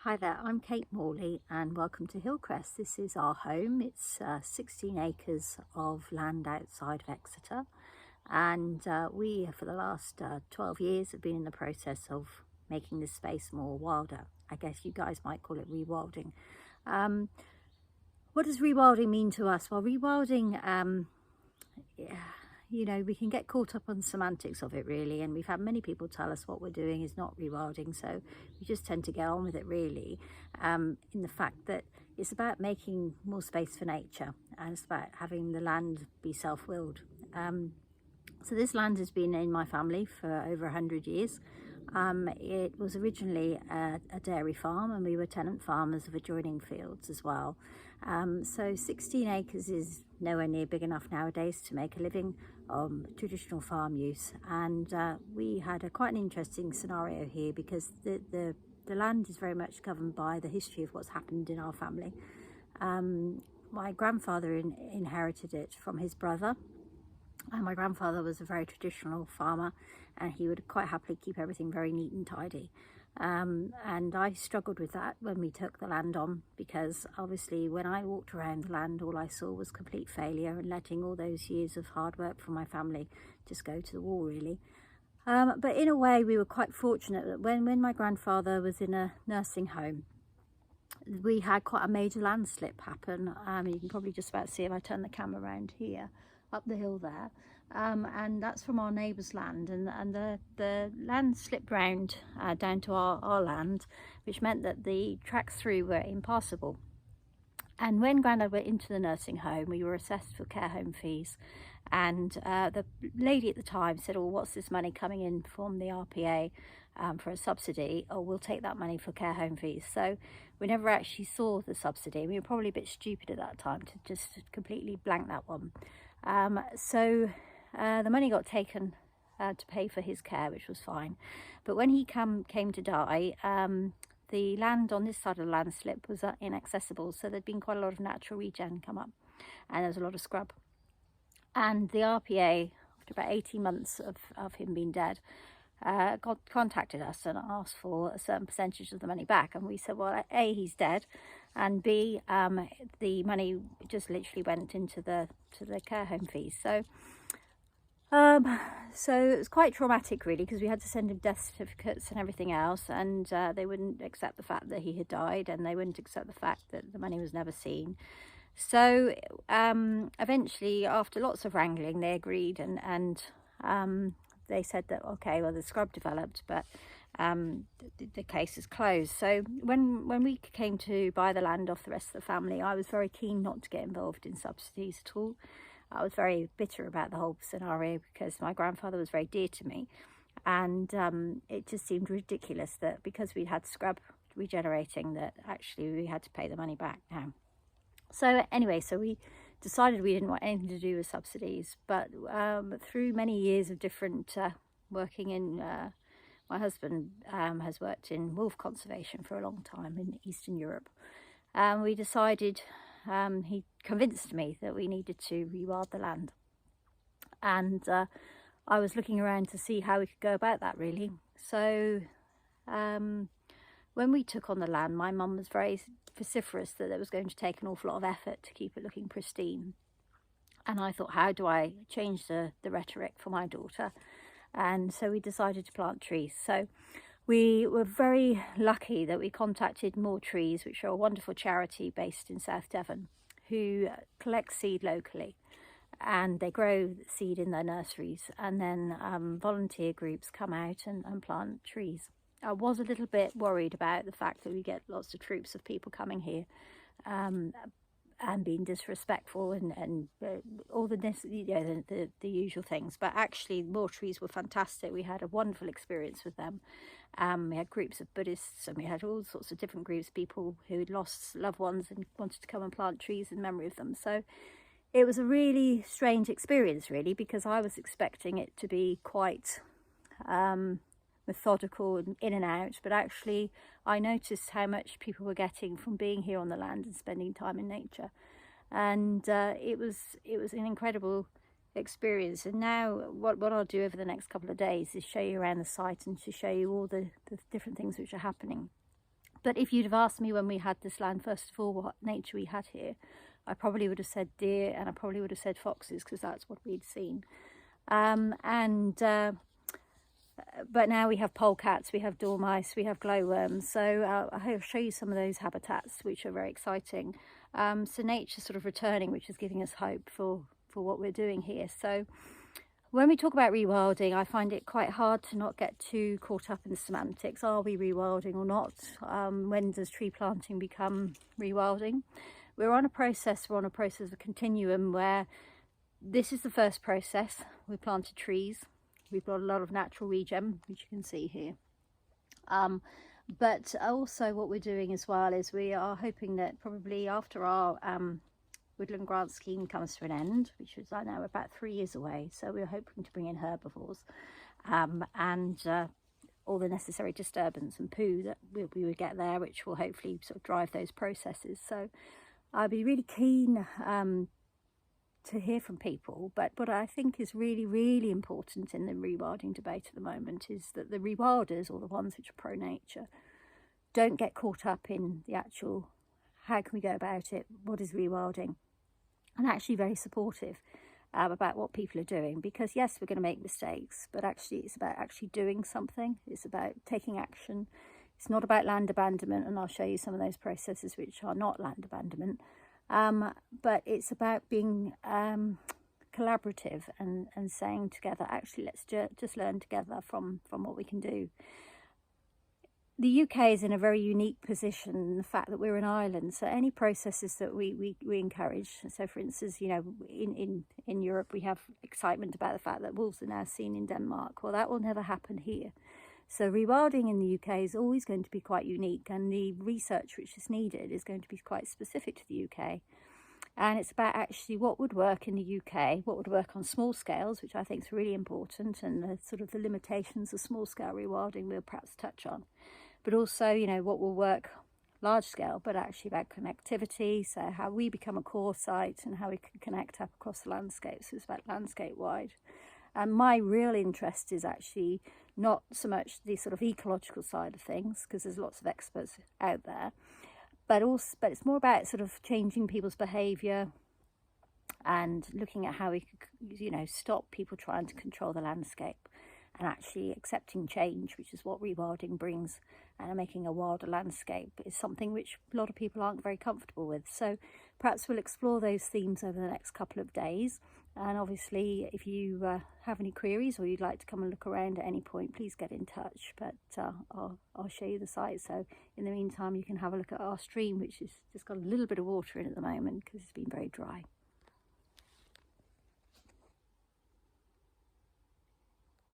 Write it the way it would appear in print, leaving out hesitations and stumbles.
Hi there, I'm Kate Morley and welcome to Hillcrest. This is our home. It's 16 acres of land outside of Exeter, and we for the last 12 years have been in the process of making this space more wilder. I guess you guys might call it rewilding. What does rewilding mean to us? Well, rewilding, you know, we can get caught up on the semantics of it really, and we've had many people tell us what we're doing is not rewilding, so we just tend to get on with it really, in the fact that it's about making more space for nature, and it's about having the land be self-willed. So this land has been in my family for over 100 years. It was originally a dairy farm, and we were tenant farmers of adjoining fields as well. So 16 acres is nowhere near big enough nowadays to make a living traditional farm use, and we had quite an interesting scenario here because the land is very much governed by the history of what's happened in our family. My grandfather inherited it from his brother. And my grandfather was a very traditional farmer, and he would quite happily keep everything very neat and tidy. And I struggled with that when we took the land on, because obviously when I walked around the land, all I saw was complete failure and letting all those years of hard work from my family just go to the wall really. But in a way we were quite fortunate that when my grandfather was in a nursing home, we had quite a major landslip happen. You can probably just about see if I turn the camera around here, up the hill there, and that's from our neighbour's land, and the land slipped round down to our land, which meant that the tracks through were impassable. And when Grandad went into the nursing home, we were assessed for care home fees, and the lady at the time said, "Oh, what's this money coming in from the RPA for a subsidy? Oh, we'll take that money for care home fees." So we never actually saw the subsidy. We were probably a bit stupid at that time to just completely blank that one. So the money got taken to pay for his care, which was fine. But when he came to die, the land on this side of the landslip was inaccessible, so there'd been quite a lot of natural regen come up, and there was a lot of scrub. And the RPA, after about 18 months of him being dead, contacted us and asked for a certain percentage of the money back. And we said, well, A, he's dead, and B, the money just literally went into the care home fees. So it was quite traumatic really, because we had to send him death certificates and everything else, and they wouldn't accept the fact that he had died, and they wouldn't accept the fact that the money was never seen. So eventually, after lots of wrangling, they agreed, and they said that, okay, well, the scrub developed, but the case is closed. So when we came to buy the land off the rest of the family, I was very keen not to get involved in subsidies at all. I was very bitter about the whole scenario because my grandfather was very dear to me, and it just seemed ridiculous that because we had scrub regenerating, that actually we had to pay the money back now. So anyway, so we decided we didn't want anything to do with subsidies, but through many years of different working in, my husband has worked in wolf conservation for a long time in Eastern Europe. We decided, he convinced me that we needed to rewild the land, and I was looking around to see how we could go about that really. So when we took on the land, my mum was very vociferous that it was going to take an awful lot of effort to keep it looking pristine. And I thought, how do I change the rhetoric for my daughter? And so we decided to plant trees. So we were very lucky that we contacted More Trees, which are a wonderful charity based in South Devon, who collects seed locally, and they grow seed in their nurseries, and then volunteer groups come out and plant trees. I was a little bit worried about the fact that we get lots of troops of people coming here and being disrespectful and all the, you know, the usual things. But actually, More Trees were fantastic. We had a wonderful experience with them. We had groups of Buddhists, and we had all sorts of different groups, people who had lost loved ones and wanted to come and plant trees in memory of them. So it was a really strange experience, really, because I was expecting it to be quite methodical and in and out, but actually I noticed how much people were getting from being here on the land and spending time in nature, and it was an incredible experience. And now what I'll do over the next couple of days is show you around the site and to show you all the different things which are happening. But if you'd have asked me when we had this land, first of all, what nature we had here, I probably would have said deer, and I probably would have said foxes, because that's what we'd seen. But now we have polecats, we have dormice, we have glowworms. So I'll show you some of those habitats, which are very exciting. So nature's sort of returning, which is giving us hope for what we're doing here. So when we talk about rewilding, I find it quite hard to not get too caught up in the semantics. Are we rewilding or not? When does tree planting become rewilding? We're on a process of a continuum where this is the first process. We planted trees. We've got a lot of natural regen, which you can see here. But also what we're doing as well is we are hoping that probably after our woodland grant scheme comes to an end, which is I know about 3 years away, so we're hoping to bring in herbivores and all the necessary disturbance and poo that we would get there, which will hopefully sort of drive those processes. So I'd be really keen to hear from people, but what I think is really, really important in the rewilding debate at the moment is that the rewilders, or the ones which are pro-nature, don't get caught up in the actual how can we go about it, what is rewilding, and actually very supportive about what people are doing, because yes, we're going to make mistakes, but actually it's about actually doing something. It's about taking action. It's not about land abandonment, and I'll show you some of those processes which are not land abandonment. But it's about being collaborative and saying together, actually, let's just learn together from what we can do. The UK is in a very unique position in the fact that we're an island, so any processes that we encourage, so for instance, you know, in Europe we have excitement about the fact that wolves are now seen in Denmark. Well, that will never happen here. So rewilding in the UK is always going to be quite unique, and the research which is needed is going to be quite specific to the UK. And it's about actually what would work in the UK, what would work on small scales, which I think is really important, and the sort of the limitations of small scale rewilding we'll perhaps touch on. But also, you know, what will work large scale, but actually about connectivity, so how we become a core site and how we can connect up across the landscape. So it's about landscape wide. And my real interest is actually not so much the sort of ecological side of things, because there's lots of experts out there, but it's more about sort of changing people's behaviour and looking at how we could, you know, stop people trying to control the landscape and actually accepting change, which is what rewilding brings, and making a wilder landscape is something which a lot of people aren't very comfortable with. So perhaps we'll explore those themes over the next couple of days. And obviously, if you have any queries or you'd like to come and look around at any point, please get in touch. But I'll show you the site. So in the meantime, you can have a look at our stream, which has just got a little bit of water in at the moment because it's been very dry.